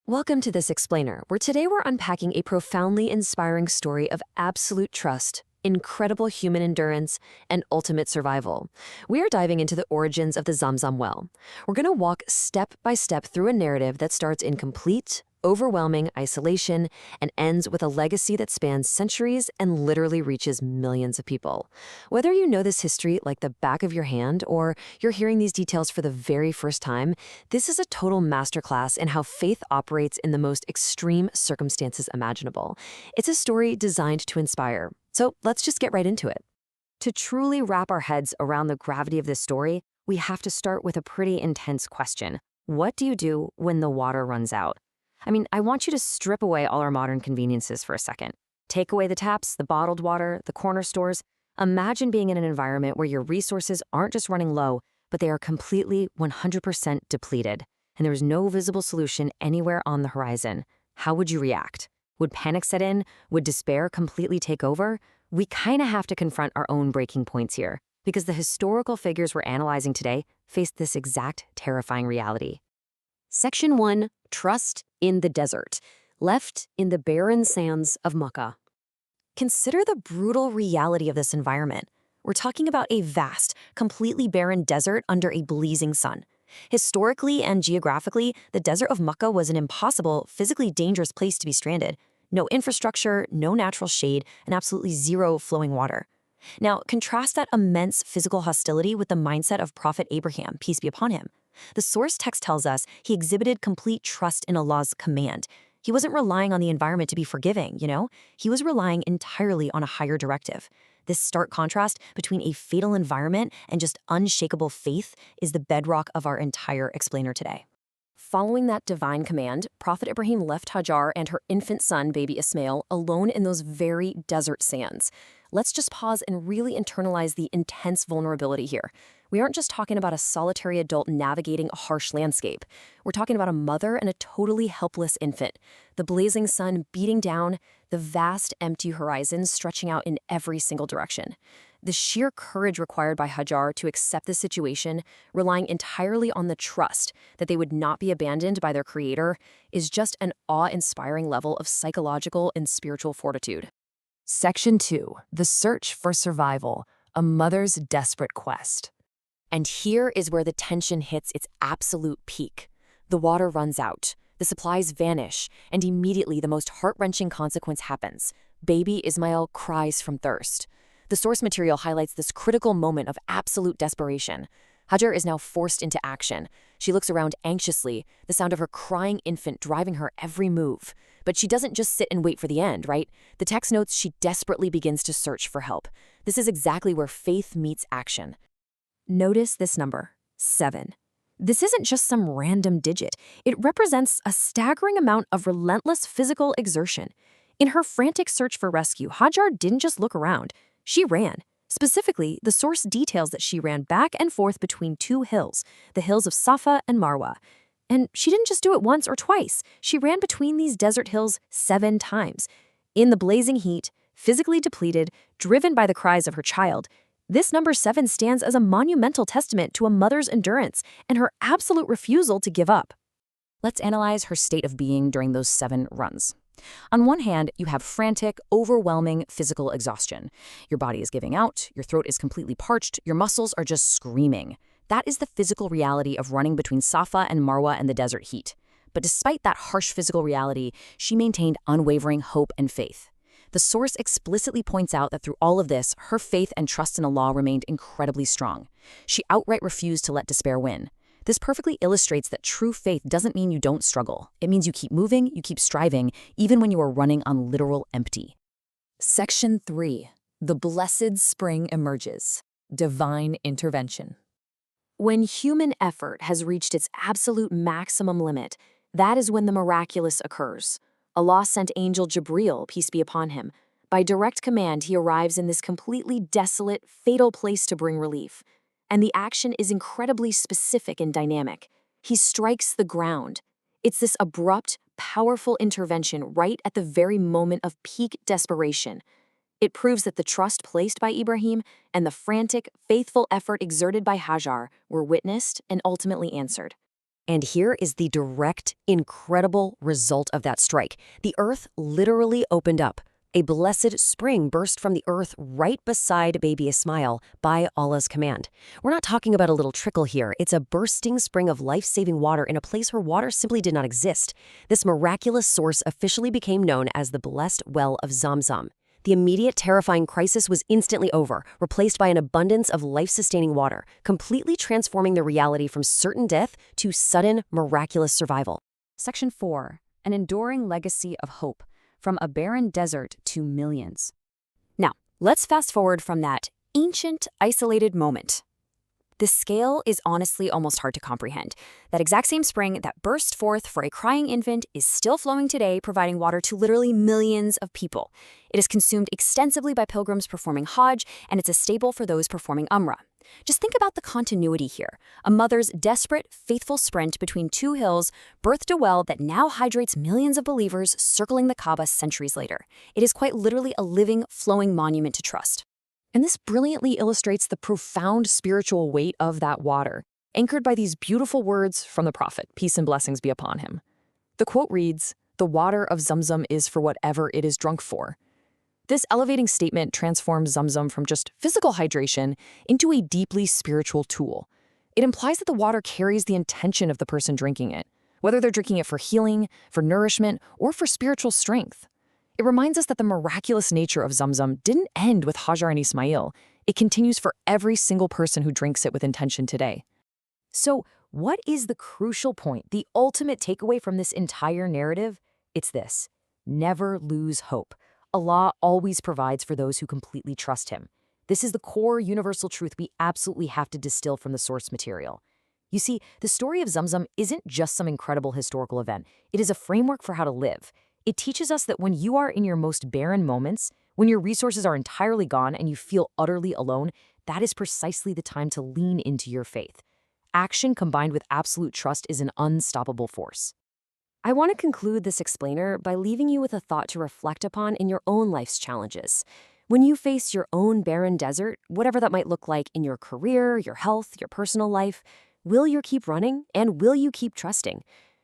Welcome to this explainer, where today we're unpacking a profoundly inspiring story of absolute trust, incredible human endurance, and ultimate survival. We are diving into the origins of the Zamzam well. We're going to walk step by step through a narrative that starts in complete, overwhelming isolation and ends with a legacy that spans centuries and literally reaches millions of people. Whether you know this history like the back of your hand or you're hearing these details for the very first time, this is a total masterclass in how faith operates in the most extreme circumstances imaginable. It's a story designed to inspire. So let's just get right into it. To truly wrap our heads around the gravity of this story, we have to start with a pretty intense question. What do you do when the water runs out? I want you to strip away all our modern conveniences for a second. Take away the taps, the bottled water, the corner stores. Imagine being in an environment where your resources aren't just running low, but they are completely 100% depleted, and there is no visible solution anywhere on the horizon. How would you react? Would panic set in? Would despair completely take over? We kind of have to confront our own breaking points here, because the historical figures we're analyzing today faced this exact terrifying reality. Section 1, Trust in the Desert, left in the barren sands of Makkah. Consider the brutal reality of this environment. We're talking about a vast, completely barren desert under a blazing sun. Historically and geographically, the desert of Makkah was an impossible, physically dangerous place to be stranded. No infrastructure, no natural shade, and absolutely zero flowing water. Now, contrast that immense physical hostility with the mindset of Prophet Ibrahim, peace be upon him. The source text tells us he exhibited complete trust in Allah's command. He wasn't relying on the environment to be forgiving, He was relying entirely on a higher directive. This stark contrast between a fatal environment and just unshakable faith is the bedrock of our entire explainer today. Following that divine command, Prophet Ibrahim left Hajar and her infant son, baby Ismail, alone in those very desert sands. Let's just pause and really internalize the intense vulnerability here. We aren't just talking about a solitary adult navigating a harsh landscape. We're talking about a mother and a totally helpless infant. The blazing sun beating down, the vast empty horizon stretching out in every single direction. The sheer courage required by Hajar to accept the situation, relying entirely on the trust that they would not be abandoned by their creator, is just an awe-inspiring level of psychological and spiritual fortitude. Section 2, The Search for Survival, a Mother's Desperate Quest. And here is where the tension hits its absolute peak. The water runs out, the supplies vanish, and immediately the most heart-wrenching consequence happens. Baby Ismail cries from thirst. The source material highlights this critical moment of absolute desperation. Hajar is now forced into action. She looks around anxiously, the sound of her crying infant driving her every move. But she doesn't just sit and wait for the end, right? The text notes she desperately begins to search for help. This is exactly where faith meets action. Notice this number, 7. This isn't just some random digit. It represents a staggering amount of relentless physical exertion. In her frantic search for rescue, Hajar didn't just look around. She ran. Specifically, the source details that she ran back and forth between two hills, the hills of Safa and Marwah. And she didn't just do it once or twice. She ran between these desert hills 7 times. In the blazing heat, physically depleted, driven by the cries of her child, this number 7 stands as a monumental testament to a mother's endurance and her absolute refusal to give up. Let's analyze her state of being during those 7 runs. On one hand, you have frantic, overwhelming physical exhaustion. Your body is giving out, your throat is completely parched, your muscles are just screaming. That is the physical reality of running between Safa and Marwah in the desert heat. But despite that harsh physical reality, she maintained unwavering hope and faith. The source explicitly points out that through all of this, her faith and trust in Allah remained incredibly strong. She outright refused to let despair win. This perfectly illustrates that true faith doesn't mean you don't struggle. It means you keep moving, you keep striving, even when you are running on literal empty. Section 3. The Blessed Spring Emerges. Divine Intervention. When human effort has reached its absolute maximum limit, that is when the miraculous occurs. Allah sent Angel Jibreel, peace be upon him. By direct command, he arrives in this completely desolate, fatal place to bring relief. And the action is incredibly specific and dynamic. He strikes the ground. It's this abrupt, powerful intervention right at the very moment of peak desperation. It proves that the trust placed by Ibrahim and the frantic, faithful effort exerted by Hajar were witnessed and ultimately answered. And here is the direct, incredible result of that strike. The earth literally opened up. A blessed spring burst from the earth right beside baby Ismail by Allah's command. We're not talking about a little trickle here. It's a bursting spring of life-saving water in a place where water simply did not exist. This miraculous source officially became known as the blessed Well of Zamzam. The immediate terrifying crisis was instantly over, replaced by an abundance of life-sustaining water, completely transforming the reality from certain death to sudden, miraculous survival. Section 4. An enduring legacy of hope, from a barren desert to millions. Now, let's fast forward from that ancient, isolated moment. The scale is honestly almost hard to comprehend. That exact same spring that burst forth for a crying infant is still flowing today, providing water to literally millions of people. It is consumed extensively by pilgrims performing Hajj, and it's a staple for those performing Umrah. Just think about the continuity here. A mother's desperate, faithful sprint between two hills birthed a well that now hydrates millions of believers circling the Kaaba centuries later. It is quite literally a living, flowing monument to trust. And this brilliantly illustrates the profound spiritual weight of that water, anchored by these beautiful words from the Prophet, peace and blessings be upon him. The quote reads, "The water of Zamzam is for whatever it is drunk for." This elevating statement transforms Zamzam from just physical hydration into a deeply spiritual tool. It implies that the water carries the intention of the person drinking it, whether they're drinking it for healing, for nourishment, or for spiritual strength. It reminds us that the miraculous nature of Zamzam didn't end with Hajar and Ismail. It continues for every single person who drinks it with intention today. So, what is the crucial point, the ultimate takeaway from this entire narrative? It's this: never lose hope. Allah always provides for those who completely trust him. This is the core universal truth we absolutely have to distill from the source material. You see, the story of Zamzam isn't just some incredible historical event. It is a framework for how to live. It teaches us that when you are in your most barren moments, when your resources are entirely gone and you feel utterly alone, that is precisely the time to lean into your faith. Action combined with absolute trust is an unstoppable force. I want to conclude this explainer by leaving you with a thought to reflect upon in your own life's challenges. When you face your own barren desert, whatever that might look like in your career, your health, your personal life, will you keep running and will you keep trusting?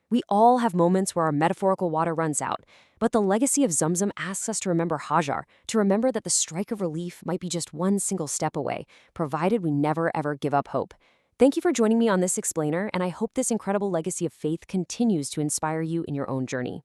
We all have moments where our metaphorical water runs out, but the legacy of Zamzam asks us to remember Hajar, to remember that the strike of relief might be just one single step away, provided we never ever give up hope. Thank you for joining me on this explainer, and I hope this incredible legacy of faith continues to inspire you in your own journey.